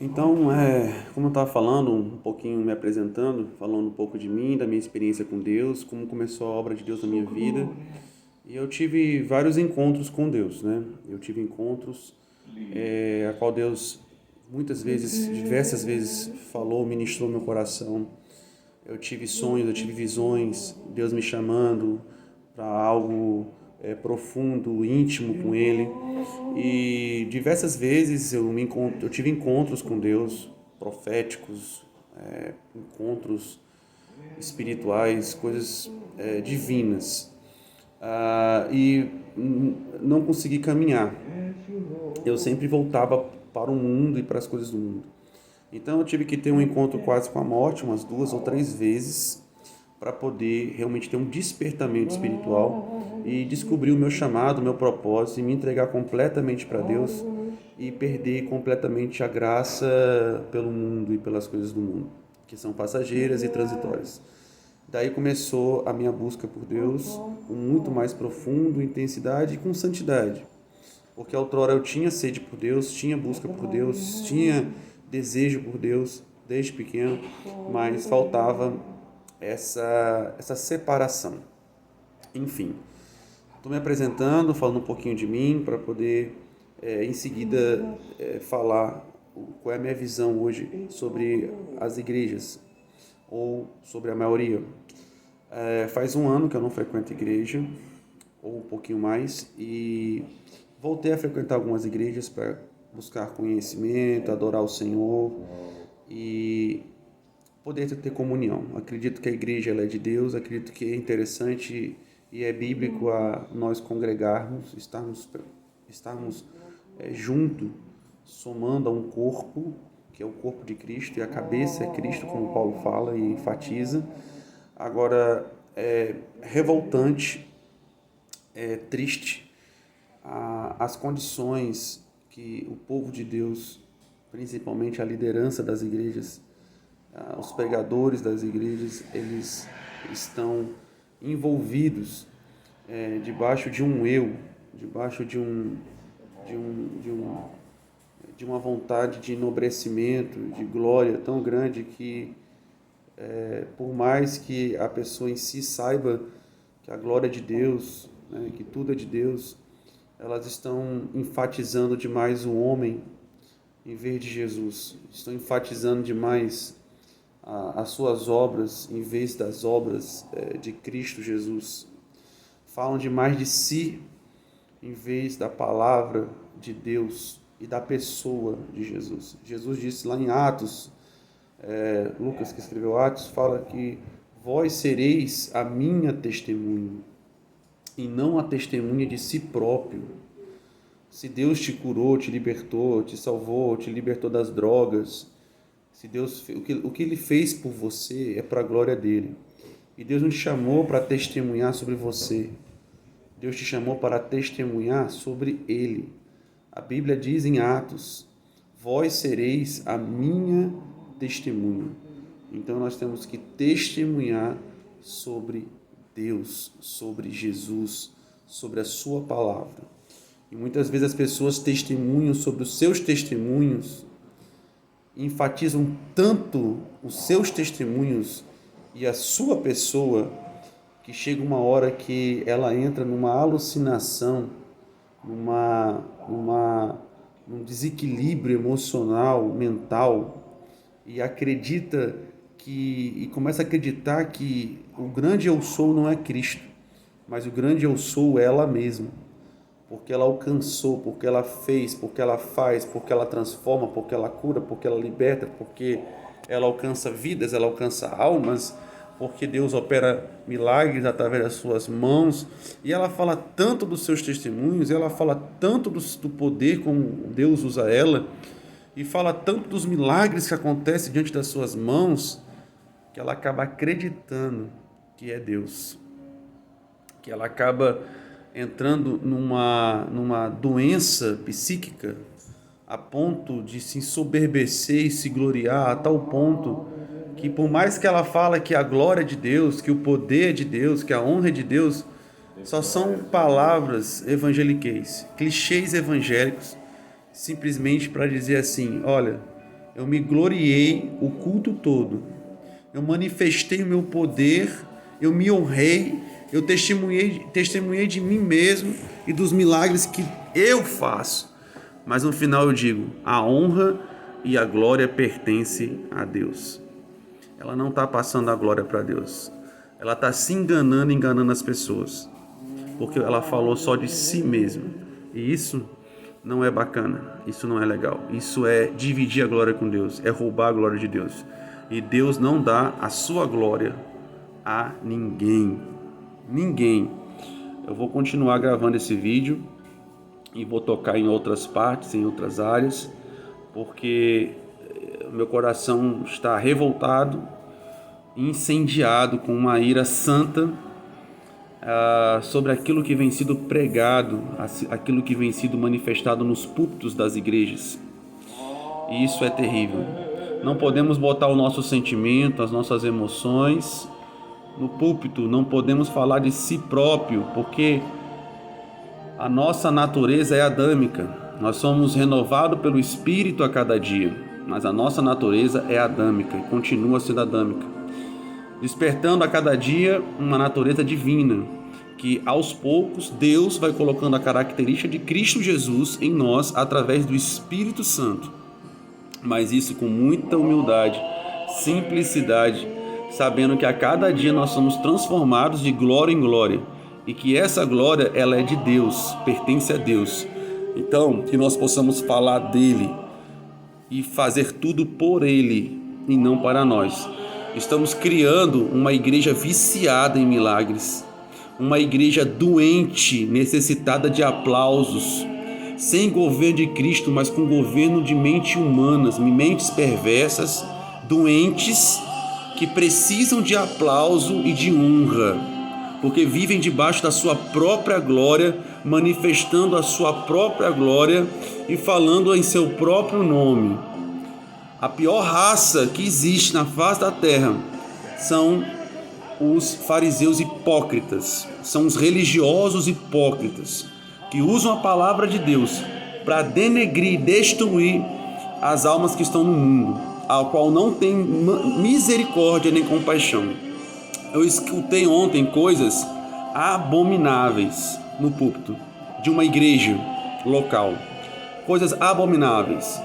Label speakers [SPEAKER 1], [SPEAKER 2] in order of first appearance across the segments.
[SPEAKER 1] Então, como eu estava falando, um pouquinho me apresentando, falando um pouco de mim, da minha experiência com Deus, como começou a obra de Deus na minha vida. E eu tive vários encontros com Deus, né? Eu tive encontros a qual Deus muitas vezes, diversas vezes falou, ministrou meu coração. Eu tive sonhos, eu tive visões, Deus me chamando para algo profundo, íntimo com Ele. E diversas vezes eu tive encontros com Deus, proféticos, encontros espirituais, coisas divinas. Não consegui caminhar. Eu sempre voltava para o mundo e para as coisas do mundo. Então eu tive que ter um encontro quase com a morte, umas 2 ou 3 vezes, para poder realmente ter um despertamento espiritual e descobrir o meu chamado, o meu propósito e me entregar completamente para Deus e perder completamente a graça pelo mundo e pelas coisas do mundo, que são passageiras e transitórias. Daí começou a minha busca por Deus com muito mais profundo, intensidade e com santidade. Porque outrora eu tinha sede por Deus, tinha busca por Deus, tinha desejo por Deus desde pequeno, mas faltava essa separação. Enfim, estou me apresentando, falando um pouquinho de mim para poder em seguida falar qual é a minha visão hoje sobre as igrejas ou sobre a maioria. Faz um ano que eu não frequento igreja, ou um pouquinho mais, e voltei a frequentar algumas igrejas para buscar conhecimento, adorar o Senhor e poder ter comunhão. Acredito que a igreja ela é de Deus, acredito que é interessante e é bíblico a nós congregarmos, estarmos junto, somando a um corpo, que é o corpo de Cristo, e a cabeça é Cristo, como Paulo fala e enfatiza. Agora, é revoltante, é triste as condições que o povo de Deus, principalmente a liderança das igrejas, os pregadores das igrejas, eles estão envolvidos debaixo de um eu, debaixo de, um, de, um, de uma vontade de enobrecimento, de glória tão grande que, por mais que a pessoa em si saiba que a glória é de Deus, né, que tudo é de Deus, elas estão enfatizando demais o homem em vez de Jesus. Estão enfatizando demais as suas obras em vez das obras de Cristo Jesus. Falam demais de si em vez da palavra de Deus e da pessoa de Jesus. Jesus disse lá em Atos, Lucas que escreveu Atos, fala que vós sereis a minha testemunha e não a testemunha de si próprio. Se Deus te curou, te libertou, te salvou, te libertou das drogas, se Deus, o que Ele fez por você é para a glória dele. E Deus não te chamou para testemunhar sobre você. Deus te chamou para testemunhar sobre Ele. A Bíblia diz em Atos: vós sereis a minha testemunha. Então nós temos que testemunhar sobre Deus, sobre Jesus, sobre a sua palavra. E muitas vezes as pessoas testemunham sobre os seus testemunhos, enfatizam tanto os seus testemunhos e a sua pessoa, que chega uma hora que ela entra numa alucinação, numa, numa, num desequilíbrio emocional, mental, e acredita e começa a acreditar que o grande eu sou não é Cristo, mas o grande eu sou é ela mesma, porque ela alcançou, porque ela fez, porque ela faz, porque ela transforma, porque ela cura, porque ela liberta, porque ela alcança vidas, ela alcança almas, porque Deus opera milagres através das suas mãos, e ela fala tanto dos seus testemunhos, ela fala tanto do poder como Deus usa ela, e fala tanto dos milagres que acontecem diante das suas mãos, que ela acaba acreditando que é Deus, que ela acaba entrando numa doença psíquica a ponto de se ensoberbecer e se gloriar a tal ponto que por mais que ela fala que a glória é de Deus, que o poder é de Deus, que a honra é de Deus, só são palavras evangeliquez, clichês evangélicos, simplesmente para dizer assim, olha, Eu me gloriei o culto todo. Eu manifestei o meu poder, eu me honrei, eu testemunhei de mim mesmo e dos milagres que eu faço. Mas no final eu digo, a honra e a glória pertencem a Deus. Ela não está passando a glória para Deus. Ela está se enganando as pessoas. Porque ela falou só de si mesma. E isso não é bacana, isso não é legal. Isso é dividir a glória com Deus, é roubar a glória de Deus. E Deus não dá a sua glória a ninguém. Ninguém. Eu vou continuar gravando esse vídeo e vou tocar em outras partes, em outras áreas, porque meu coração está revoltado, incendiado com uma ira santa sobre aquilo que vem sido pregado, aquilo que vem sido manifestado nos púlpitos das igrejas. E isso é terrível. Não podemos botar o nosso sentimento, as nossas emoções no púlpito, não podemos falar de si próprio, porque a nossa natureza é adâmica. Nós somos renovados pelo Espírito a cada dia, mas a nossa natureza é adâmica e continua sendo adâmica, despertando a cada dia uma natureza divina, que aos poucos Deus vai colocando a característica de Cristo Jesus em nós através do Espírito Santo. Mas isso com muita humildade, simplicidade, sabendo que a cada dia nós somos transformados de glória em glória e que essa glória ela é de Deus, pertence a Deus. Então, que nós possamos falar dele e fazer tudo por ele e não para nós. Estamos criando uma igreja viciada em milagres, uma igreja doente, necessitada de aplausos, sem governo de Cristo, mas com governo de mentes humanas, mentes perversas, doentes, que precisam de aplauso e de honra, porque vivem debaixo da sua própria glória, manifestando a sua própria glória e falando em seu próprio nome. A pior raça que existe na face da terra são os fariseus hipócritas, são os religiosos hipócritas, que usam a palavra de Deus para denegrir e destruir as almas que estão no mundo, ao qual não tem misericórdia nem compaixão. Eu escutei ontem coisas abomináveis no púlpito de uma igreja local, coisas abomináveis,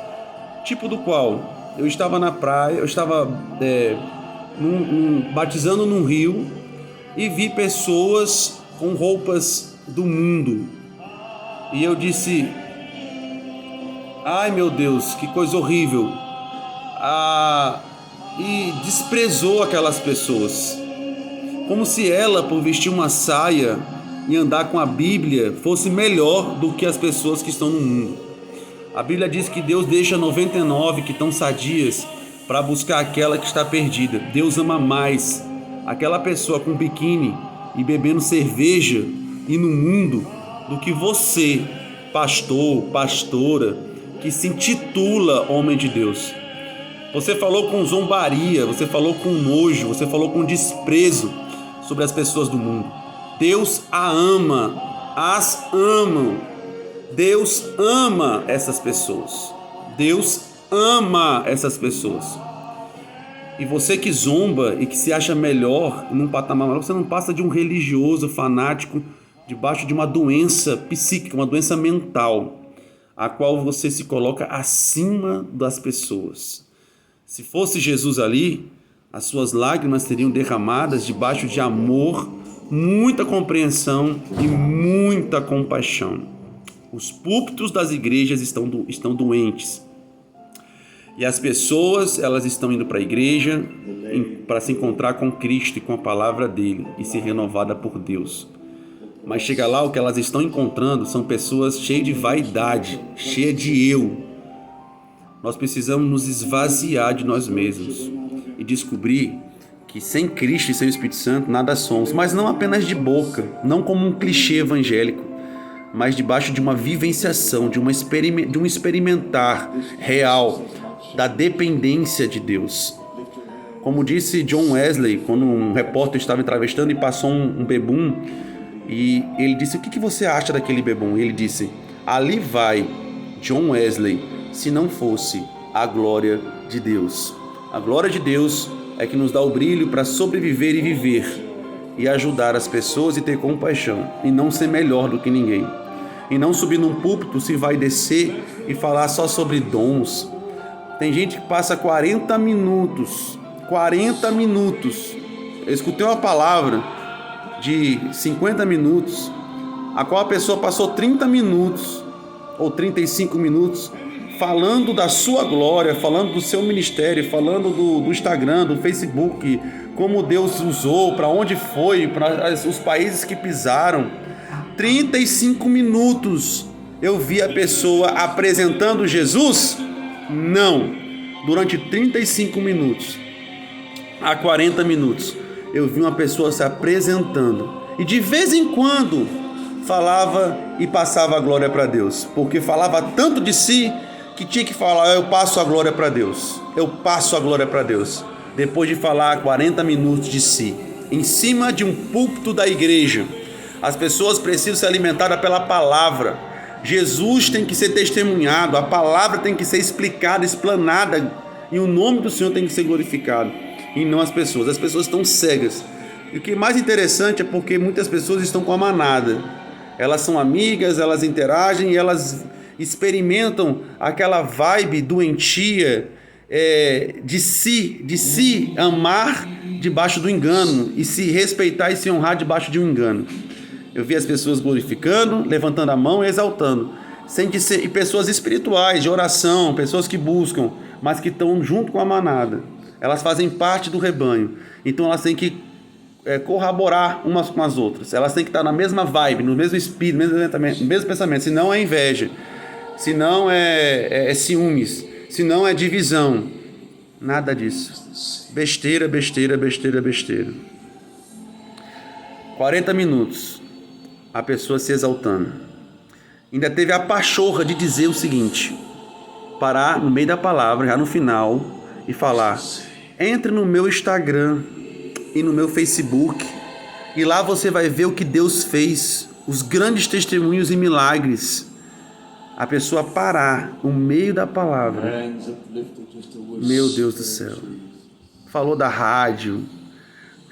[SPEAKER 1] tipo do qual eu estava na praia, eu estava batizando num rio e vi pessoas com roupas do mundo. E eu disse, ai meu Deus, que coisa horrível. E desprezou aquelas pessoas, como se ela, por vestir uma saia e andar com a Bíblia, fosse melhor do que as pessoas que estão no mundo. A Bíblia diz que Deus deixa 99 que estão sadias para buscar aquela que está perdida. Deus ama mais aquela pessoa com biquíni e bebendo cerveja e no mundo do que você, pastor, pastora, que se intitula homem de Deus. Você falou com zombaria, você falou com nojo, você falou com desprezo sobre as pessoas do mundo. Deus as ama. Deus ama essas pessoas. Deus ama essas pessoas. E você que zomba e que se acha melhor, num patamar maior, você não passa de um religioso fanático debaixo de uma doença psíquica, uma doença mental, a qual você se coloca acima das pessoas. Se fosse Jesus ali, as suas lágrimas seriam derramadas debaixo de amor, muita compreensão e muita compaixão. Os púlpitos das igrejas estão doentes. E as pessoas, elas estão indo para a igreja para se encontrar com Cristo e com a palavra dele e ser renovada por Deus. Mas chega lá, o que elas estão encontrando são pessoas cheias de vaidade, cheias de eu. Nós precisamos nos esvaziar de nós mesmos e descobrir que sem Cristo e sem o Espírito Santo nada somos, mas não apenas de boca, não como um clichê evangélico, mas debaixo de uma vivenciação, de um experimentar real da dependência de Deus. Como disse John Wesley, quando um repórter estava entrevistando e passou um bebum, e ele disse, o que você acha daquele bebum? E ele disse, ali vai John Wesley, se não fosse a glória de Deus. A glória de Deus é que nos dá o brilho para sobreviver e viver, e ajudar as pessoas e ter compaixão, e não ser melhor do que ninguém. E não subir num púlpito, se vai descer e falar só sobre dons. Tem gente que passa 40 minutos. Eu escutei uma palavra de 50 minutos, a qual a pessoa passou 30 minutos ou 35 minutos falando da sua glória, falando do seu ministério, falando do Instagram, do Facebook, como Deus usou, para onde foi, para os países que pisaram. 35 minutos eu vi a pessoa apresentando Jesus? Não. Durante 35 minutos a 40 minutos eu vi uma pessoa se apresentando, e de vez em quando falava e passava a glória para Deus, porque falava tanto de si que tinha que falar: eu passo a glória para Deus, eu passo a glória para Deus, depois de falar 40 minutos de si, em cima de um púlpito da igreja. As pessoas precisam ser alimentadas pela palavra. Jesus tem que ser testemunhado, a palavra tem que ser explicada, explanada, e o nome do Senhor tem que ser glorificado, e não as pessoas. As pessoas estão cegas. E o que é mais interessante é porque muitas pessoas estão com a manada. Elas são amigas, elas interagem e elas experimentam aquela vibe doentia de se amar debaixo do engano, e se respeitar e se honrar debaixo de um engano. Eu vi as pessoas glorificando, levantando a mão e exaltando, e pessoas espirituais, de oração, pessoas que buscam, mas que estão junto com a manada. Elas fazem parte do rebanho, então elas têm que corroborar umas com as outras. Elas têm que estar na mesma vibe, no mesmo espírito, no mesmo pensamento. Senão é inveja, senão é ciúmes, senão é divisão. Nada disso. Besteira, besteira, besteira, besteira. 40 minutos a pessoa se exaltando. Ainda teve a pachorra de dizer o seguinte: parar no meio da palavra, já no final, e falar: entre no meu Instagram e no meu Facebook, e lá você vai ver o que Deus fez, os grandes testemunhos e milagres. A pessoa parar no meio da palavra. Meu Deus do céu. Falou da rádio,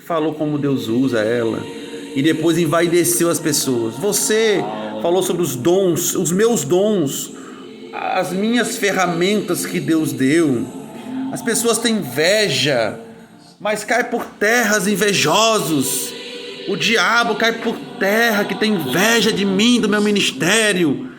[SPEAKER 1] falou como Deus usa ela, e depois envaideceu as pessoas. Você falou sobre os dons, os meus dons, as minhas ferramentas que Deus deu. As pessoas têm inveja, mas cai por terras invejosos. O diabo cai por terra que tem inveja de mim, do meu ministério.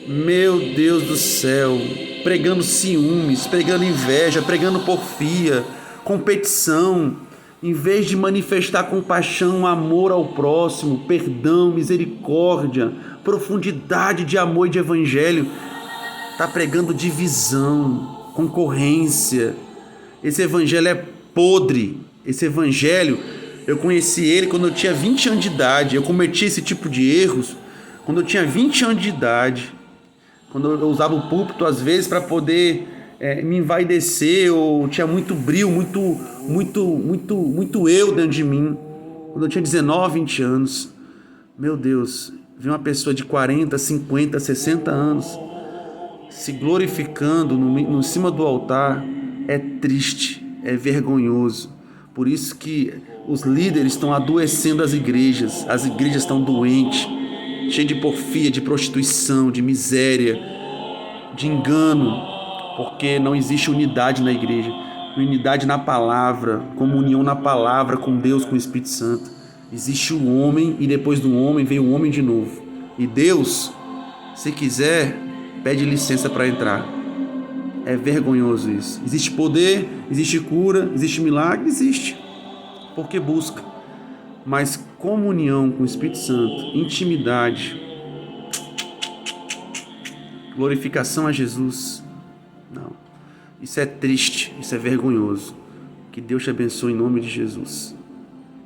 [SPEAKER 1] Meu Deus do céu, pregando ciúmes, pregando inveja, pregando porfia, competição, em vez de manifestar compaixão, amor ao próximo, perdão, misericórdia, profundidade de amor e de evangelho, está pregando divisão, concorrência. Esse evangelho é podre. Esse evangelho, eu conheci ele quando eu tinha 20 anos de idade. Eu cometi esse tipo de erros quando eu tinha 20 anos de idade, quando eu usava o púlpito às vezes para poder me envaidecer, ou tinha muito brilho, muito eu dentro de mim. Quando eu tinha 19, 20 anos, meu Deus, vi uma pessoa de 40, 50, 60 anos se glorificando no cima do altar. É triste, é vergonhoso. Por isso que os líderes estão adoecendo as igrejas estão doentes, cheias de porfia, de prostituição, de miséria, de engano, porque não existe unidade na igreja, unidade na palavra, comunhão na palavra com Deus, com o Espírito Santo. Existe o homem, e depois do homem veio o homem de novo. E Deus, se quiser, pede licença para entrar. É vergonhoso isso. Existe poder, existe cura, existe milagre, existe, porque busca. Mas comunhão com o Espírito Santo, intimidade, glorificação a Jesus, não. Isso é triste, isso é vergonhoso. Que Deus te abençoe em nome de Jesus.